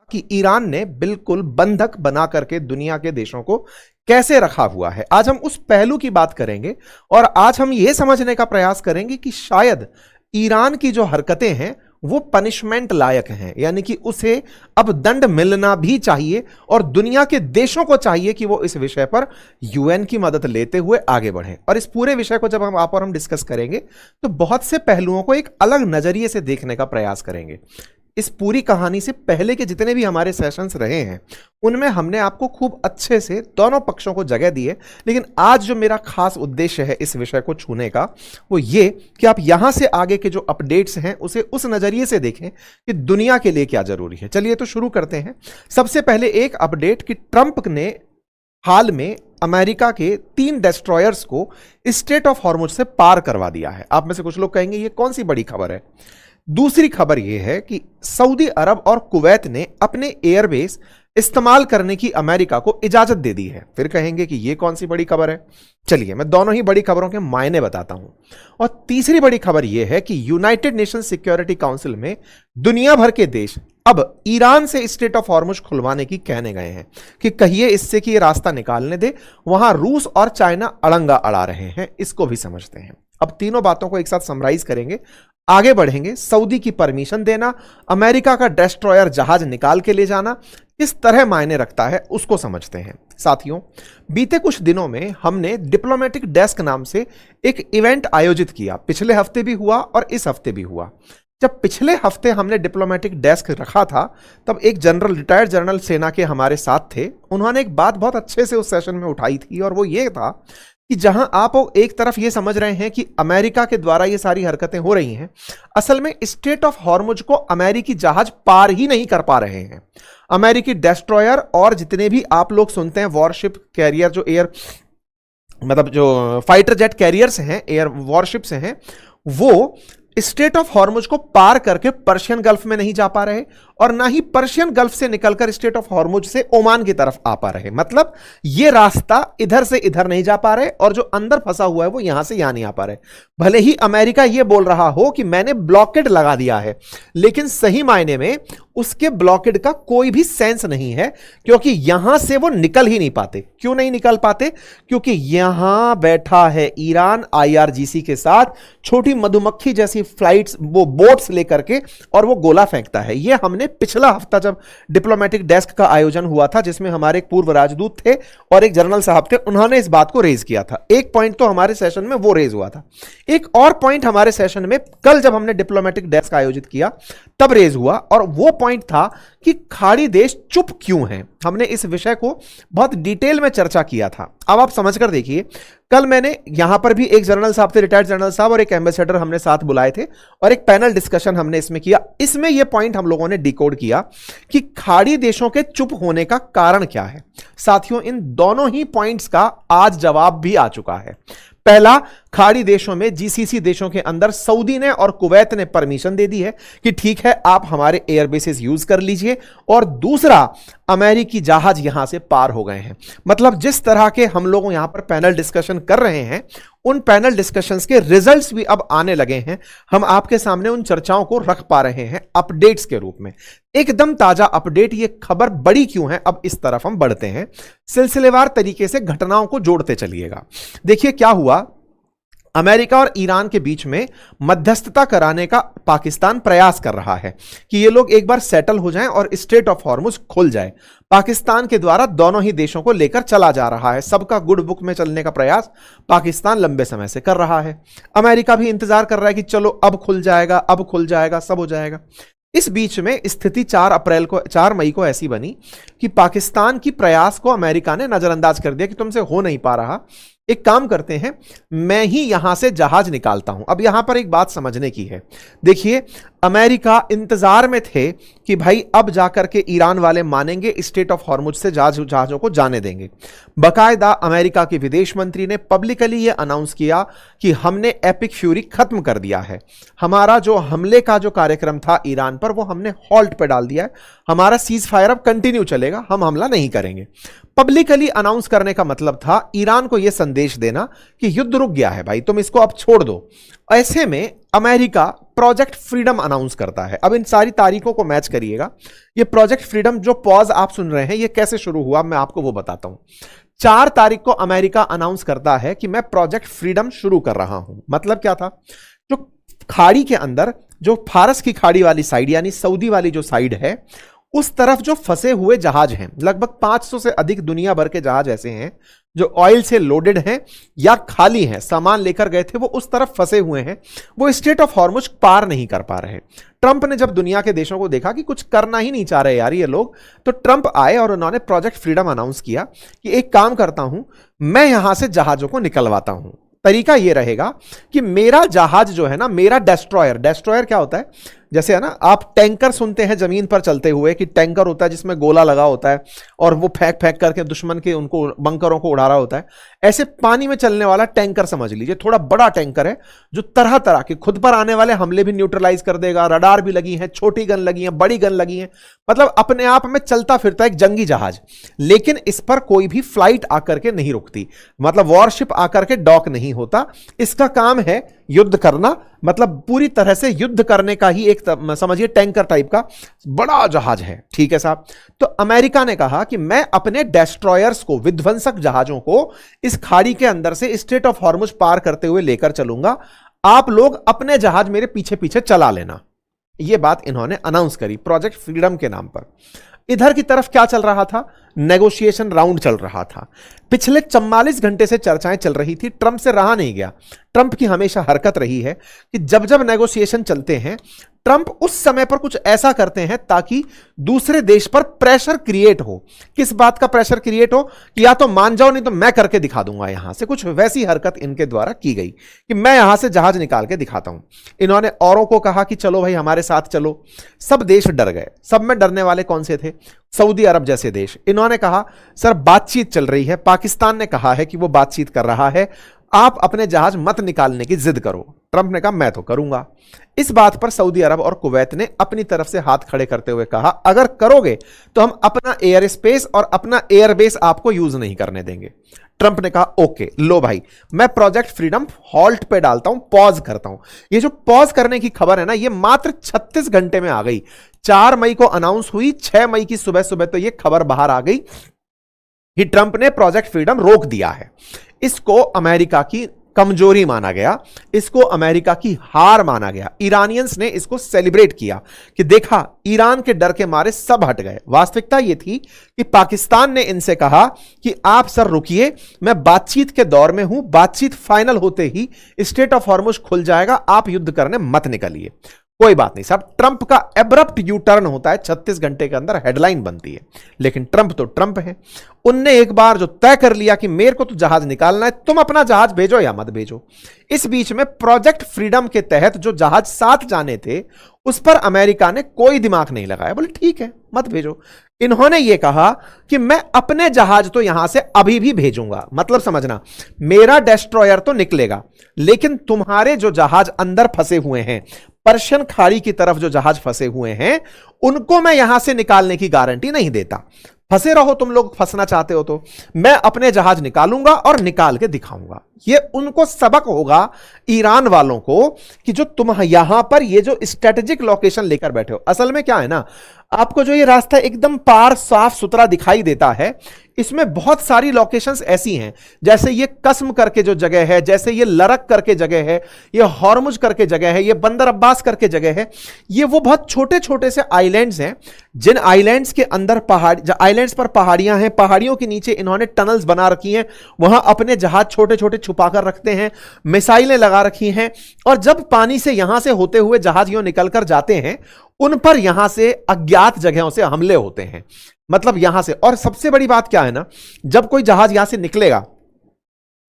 कि ईरान ने बिल्कुल बंधक बना करके दुनिया के देशों को कैसे रखा हुआ है। आज हम उस पहलू की बात करेंगे और आज हम यह समझने का प्रयास करेंगे कि शायद ईरान की जो हरकतें हैं वो पनिशमेंट लायक हैं, यानी कि उसे अब दंड मिलना भी चाहिए और दुनिया के देशों को चाहिए कि वो इस विषय पर यूएन की मदद लेते हुए आगे बढ़ें। और इस पूरे विषय को जब हम डिस्कस करेंगे तो बहुत से पहलुओं को एक अलग नजरिए से देखने का प्रयास करेंगे। इस पूरी कहानी से पहले के जितने भी हमारे सेशंस रहे हैं उनमें हमने आपको खूब अच्छे से दोनों पक्षों को जगह दी है, लेकिन आज जो मेरा खास उद्देश्य है इस विषय को छूने का वो ये कि आप यहां से आगे के जो अपडेट्स हैं उसे उस नजरिए से देखें कि दुनिया के लिए क्या जरूरी है। चलिए तो शुरू करते हैं। सबसे पहले एक अपडेट कि ट्रंप ने हाल में अमेरिका के 3 डेस्ट्रॉयर्स को स्ट्रेट ऑफ हॉर्मुज से पार करवा दिया है। आप में से कुछ लोग कहेंगे ये कौन सी बड़ी खबर है। दूसरी खबर यह है कि सऊदी अरब और कुवैत ने अपने एयरबेस इस्तेमाल करने की अमेरिका को इजाजत दे दी है। फिर कहेंगे कि यह कौन सी बड़ी खबर है। चलिए मैं दोनों ही बड़ी खबरों के मायने बताता हूं। और तीसरी बड़ी खबर यह है कि यूनाइटेड नेशन सिक्योरिटी काउंसिल में दुनिया भर के देश अब ईरान से स्ट्रेट ऑफ हॉर्मुज खुलवाने की कहने गए हैं कि कहिए इससे कि यह रास्ता निकालने दे। वहां रूस और चाइना अड़ंगा अड़ा रहे हैं, इसको भी समझते हैं। अब तीनों बातों को एक साथ समराइज करेंगे, आगे बढ़ेंगे। सऊदी की परमिशन देना, अमेरिका का डेस्ट्रॉयर जहाज निकाल के ले जाना किस तरह मायने रखता है उसको समझते हैं। साथियों, बीते कुछ दिनों में हमने डिप्लोमेटिक डेस्क नाम से एक इवेंट आयोजित किया। पिछले हफ्ते भी हुआ और इस हफ्ते भी हुआ। जब पिछले हफ्ते हमने डिप्लोमेटिक डेस्क रखा था तब एक जनरल, रिटायर्ड जनरल सेना के हमारे साथ थे। उन्होंने एक बात बहुत अच्छे से उस सेशन में उठाई थी और वो ये था कि जहां आप एक तरफ ये समझ रहे हैं कि अमेरिका के द्वारा ये सारी हरकतें हो रही हैं, असल में स्ट्रेट ऑफ हॉर्मुज को अमेरिकी जहाज पार ही नहीं कर पा रहे हैं। अमेरिकी डेस्ट्रॉयर और जितने भी आप लोग सुनते हैं वॉरशिप कैरियर, जो एयर मतलब जो फाइटर जेट कैरियर्स हैं, एयर वॉरशिप्स हैं, वो स्ट्रेट ऑफ हॉर्मुज को पार करके पर्शियन गल्फ में नहीं जा पा रहे और ना ही पर्शियन गल्फ से निकलकर स्ट्रेट ऑफ हॉर्मुज से ओमान की तरफ आ पा रहे। मतलब ये रास्ता इधर से इधर नहीं जा पा रहे और जो अंदर फंसा हुआ है वो यहां से यहां नहीं आ पा रहे। भले ही अमेरिका ये बोल रहा हो कि मैंने ब्लॉकेड लगा दिया है, लेकिन सही मायने में उसके ब्लॉकेड का कोई भी सेंस नहीं है, क्योंकि यहां से वो निकल ही नहीं पाते। क्यों नहीं निकल पाते? क्योंकि यहां बैठा है ईरान IRGC के साथ छोटी मधुमक्खी जैसी फ्लाइट्स, वो बोट्स लेकर के, और वो गोला फेंकता है। ये हमने पिछला हफ्ता जब डिप्लोमेटिक डेस्क का आयोजन हुआ था, जिसमें हमारे एक पूर्व राजदूत थे और एक जनरल साहब थे, उन्होंने इस बात को रेज किया था। एक पॉइंट तो हमारे सेशन में वो रेज हुआ था। एक और पॉइंट हमारे सेशन में कल जब हमने डिप्लोमेटिक डेस्क आयोजित किया तब रेज हुआ, और वो पॉइंट था कि खाड़ी देश चुप क्यों हैं। हमने इस विषय को बहुत डिटेल में चर्चा किया था। अब आप समझकर देखिए, कल मैंने यहां पर भी एक जनरल साहब थे, रिटायर्ड जनरल साहब, और एक एम्बेसडर हमने साथ बुलाए थे और एक पैनल डिस्कशन हमने इसमें किया। इसमें यह पॉइंट हम लोगों ने डिकोड किया कि खाड़ी देशों के चुप होने का कारण क्या है। साथियों, इन दोनों ही पॉइंट्स का आज जवाब भी आ चुका है। पहला, खाड़ी देशों में GCC देशों के अंदर सऊदी ने और कुवैत ने परमिशन दे दी है कि ठीक है आप हमारे एयरबेसेस यूज कर लीजिए। और दूसरा, अमेरिकी जहाज यहां से पार हो गए हैं। मतलब जिस तरह के हम लोग यहां पर पैनल डिस्कशन कर रहे हैं, उन पैनल डिस्कशंस के रिजल्ट्स भी अब आने लगे हैं। हम आपके सामने उन चर्चाओं को रख पा रहे हैं अपडेट्स के रूप में। एकदम ताजा अपडेट। ये खबर बड़ी क्यों है, अब इस तरफ हम बढ़ते हैं। सिलसिलेवार तरीके से घटनाओं को जोड़ते चलिएगा। देखिए क्या हुआ। अमेरिका और ईरान के बीच में मध्यस्थता कराने का पाकिस्तान प्रयास कर रहा है कि ये लोग एक बार सेटल हो जाएं और स्ट्रेट ऑफ हॉर्मुज खुल जाए। पाकिस्तान के द्वारा दोनों ही देशों को लेकर चला जा रहा है। सबका गुड बुक में चलने का प्रयास पाकिस्तान लंबे समय से कर रहा है। अमेरिका भी इंतजार कर रहा है कि चलो अब खुल जाएगा, अब खुल जाएगा, सब हो जाएगा। इस बीच में स्थिति 4 मई को ऐसी बनी कि पाकिस्तान की प्रयास को अमेरिका ने नजरअंदाज कर दिया कि तुमसे हो नहीं पा रहा। एक काम करते हैं, मैं ही यहां से जहाज निकालता हूं। अब यहां पर एक बात समझने की है। देखिए, अमेरिका इंतजार में थे कि भाई अब जाकर के ईरान वाले मानेंगे, स्ट्रेट ऑफ हॉर्मुज से जहाजों को जाने देंगे। बकायदा अमेरिका के विदेश मंत्री ने पब्लिकली यह अनाउंस किया कि हमने एपिक फ्यूरी खत्म कर दिया है। हमारा जो हमले का जो कार्यक्रम था ईरान पर, वो हमने हॉल्ट पे डाल दिया है। हमारा सीज फायर अब कंटिन्यू चलेगा, हम हमला नहीं करेंगे। पब्लिकली अनाउंस करने का मतलब था ईरान को यह संदेश देना कि युद्ध रुक गया है भाई, तुम इसको अब छोड़ दो। ऐसे में अमेरिका प्रोजेक्ट फ्रीडम अनाउंस करता है। अब इन सारी तारीखों को मैच करिएगा। ये प्रोजेक्ट फ्रीडम जो पॉज आप सुन रहे हैं ये कैसे शुरू हुआ, मैं आपको वो बताता हूं। 4 तारीख को अमेरिका अनाउंस करता है कि मैं प्रोजेक्ट फ्रीडम शुरू कर रहा हूं। मतलब क्या था, जो खाड़ी के अंदर, जो फारस की खाड़ी वाली साइड यानी सऊदी वाली जो साइड है, उस तरफ जो फंसे हुए जहाज हैं, लगभग 500 से अधिक दुनिया भर के जहाज ऐसे हैं जो ऑयल से लोडेड हैं या खाली हैं, सामान लेकर गए थे, वो उस तरफ फंसे हुए हैं, वो स्ट्रेट ऑफ हॉर्मुज पार नहीं कर पा रहे। ट्रंप ने जब दुनिया के देशों को देखा कि कुछ करना ही नहीं चाह रहे यार ये लोग, तो ट्रंप आए और उन्होंने प्रोजेक्ट फ्रीडम अनाउंस किया कि एक काम करता हूं, मैं यहां से जहाजों को निकलवाता हूं। तरीका यह रहेगा कि मेरा जहाज जो है ना, मेरा डेस्ट्रॉयर, डेस्ट्रॉयर क्या होता है, जैसे है ना आप टैंकर सुनते हैं जमीन पर चलते हुए कि टैंकर होता है जिसमें गोला लगा होता है और वो फेंक फेंक करके दुश्मन के उनको बंकरों को उड़ा रहा होता है, ऐसे पानी में चलने वाला टैंकर समझ लीजिए। थोड़ा बड़ा टैंकर है जो तरह तरह के खुद पर आने वाले हमले भी न्यूट्रलाइज कर देगा, रडार भी लगी है, छोटी गन लगी है, बड़ी गन लगी है, मतलब अपने आप में चलता फिरता एक जंगी जहाज। लेकिन इस पर कोई भी फ्लाइट आकर के नहीं रुकती, मतलब वॉरशिप आकर के डॉक नहीं होता। इसका काम है युद्ध करना, मतलब पूरी तरह से युद्ध करने का ही एक समझिए टैंकर टाइप का बड़ा जहाज है। ठीक है साहब, तो अमेरिका ने कहा कि मैं अपने डेस्ट्रॉयर्स को, विध्वंसक जहाजों को इस खाड़ी के अंदर से स्ट्रेट ऑफ हॉर्मुज पार करते हुए लेकर चलूंगा, आप लोग अपने जहाज मेरे पीछे पीछे चला लेना। यह बात इन्होंने अनाउंस करी प्रोजेक्ट फ्रीडम के नाम पर। इधर की तरफ क्या चल रहा था, नेगोशिएशन राउंड चल रहा था। पिछले 44 घंटे से चर्चाएं चल रही थी, ट्रंप से रहा नहीं गया। ट्रंप की हमेशा हरकत रही है कि जब जब नेगोशिएशन चलते हैं, ट्रंप उस समय पर कुछ ऐसा करते हैं ताकि दूसरे देश पर प्रेशर क्रिएट हो। किस बात का प्रेशर क्रिएट हो कि या तो मान जाओ नहीं तो मैं करके दिखा दूंगा यहां से। कुछ वैसी हरकत इनके द्वारा की गई कि मैं यहां से जहाज निकाल के दिखाता हूं। इन्होंने औरों को कहा कि चलो भाई हमारे साथ चलो, सब देश डर गए। सब में डरने वाले कौन से थे, सऊदी अरब जैसे देश। इन्होंने कहा सर बातचीत चल रही है, पाकिस्तान ने कहा है कि वो बातचीत कर रहा है, आप अपने जहाज मत निकालने की जिद करो। ट्रंप ने कहा मैं तो करूंगा। इस बात पर सऊदी अरब और कुवैत ने अपनी तरफ से हाथ खड़े करते हुए कहा अगर करोगे तो हम अपना एयर स्पेस और अपना एयरबेस आपको यूज नहीं करने देंगे। ट्रंप ने कहा ओके, लो भाई मैं प्रोजेक्ट फ्रीडम हॉल्ट पे डालता हूं, पॉज करता हूं। ये जो पॉज करने की खबर है ना, ये मात्र 36 घंटे में आ गई। 4 मई को अनाउंस हुई, 6 मई की सुबह सुबह तो ये खबर बाहर आ गई कि ट्रंप ने प्रोजेक्ट फ्रीडम रोक दिया है। इसको अमेरिका की कमजोरी माना गया, इसको अमेरिका की हार माना गया। ईरानियंस ने इसको सेलिब्रेट किया कि देखा ईरान के डर के मारे सब हट गए। वास्तविकता यह थी कि पाकिस्तान ने इनसे कहा कि आप सर रुकिए, मैं बातचीत के दौर में हूं, बातचीत फाइनल होते ही स्ट्रेट ऑफ हॉर्मुज खुल जाएगा, आप युद्ध करने मत निकलिए। कोई बात नहीं साहब, ट्रंप का एब्रप्ट यू टर्न होता है, 36 घंटे के अंदर हेडलाइन बनती है। लेकिन ट्रंप तो ट्रंप है, उनने एक बार जो तय कर लिया कि मेरे को तो जहाज निकालना है, तुम अपना जहाज भेजो या मत भेजो। इस बीच में प्रोजेक्ट फ्रीडम के तहत जो जहाज 7 जाने थे उस पर अमेरिका ने कोई दिमाग नहीं लगाया, बोले ठीक है मत भेजो। इन्होंने ये कहा कि मैं अपने जहाज तो यहां से अभी भी भेजूंगा। मतलब समझना, मेरा डेस्ट्रॉयर तो निकलेगा लेकिन तुम्हारे जो जहाज अंदर फंसे हुए हैं, पर्शियन खाड़ी की तरफ जो जहाज फंसे हुए हैं, उनको मैं यहां से निकालने की गारंटी नहीं देता। फंसे रहो, तुम लोग फंसना चाहते हो तो मैं अपने जहाज निकालूंगा और निकाल के दिखाऊंगा। ये उनको सबक होगा ईरान वालों को कि जो तुम यहां पर ये जो स्ट्रेटेजिक लोकेशन लेकर बैठे हो, असल में क्या है ना, आपको जो ये रास्ता एकदम पार साफ सुथरा दिखाई देता है, इसमें बहुत सारी लोकेशंस ऐसी हैं, जैसे ये कसम करके जो जगह है, जैसे ये लरक करके जगह है, ये हॉर्मुज करके जगह है, ये बंदर अब्बास करके जगह है। ये वो बहुत छोटे छोटे से आइलैंड्स हैं जिन आइलैंड्स के अंदर आइलैंड्स पर पहाड़ियां हैं, पहाड़ियों के नीचे इन्होंने टनल्स बना रखी हैं, वहां अपने जहाज छोटे छोटे छुपाकर रखते हैं, मिसाइलें लगा रखी हैं, और जब पानी से यहां से होते हुए जहाज यूं निकलकर जाते हैं, उन पर यहां से अज्ञात जगहों से हमले होते हैं। मतलब यहां से, और सबसे बड़ी बात क्या है ना, जब कोई जहाज यहां से निकलेगा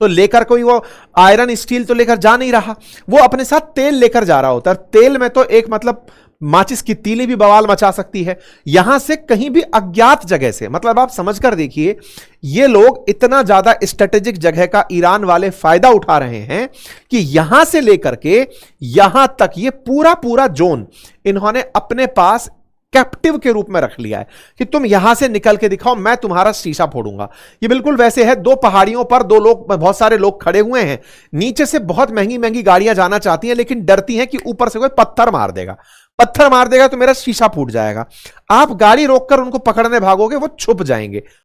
तो लेकर कोई वो आयरन स्टील तो लेकर जा नहीं रहा, वो अपने साथ तेल लेकर जा रहा होता है। तेल में तो एक मतलब माचिस की तीली भी बवाल मचा सकती है। यहां से कहीं भी अज्ञात जगह से, मतलब आप समझकर देखिए, ये लोग इतना ज्यादा स्ट्रेटेजिक जगह का ईरान वाले फायदा उठा रहे हैं कि यहां से लेकर के यहां तक ये पूरा पूरा जोन इन्होंने अपने पास कैप्टिव के रूप में रख लिया है कि तुम यहां से निकल के दिखाओ, मैं तुम्हारा शीशा फोड़ूंगा। ये बिल्कुल वैसे है, दो पहाड़ियों पर दो लोग, बहुत सारे लोग खड़े हुए हैं, नीचे से बहुत महंगी महंगी गाड़ियां जाना चाहती हैं लेकिन डरती हैं कि ऊपर से कोई पत्थर मार देगा, पत्थर मार देगा तो मेरा शीशा फूट जाएगा। आप गाड़ी रोककर उनको पकड़ने भागोगे, वो छुप जाएंगे,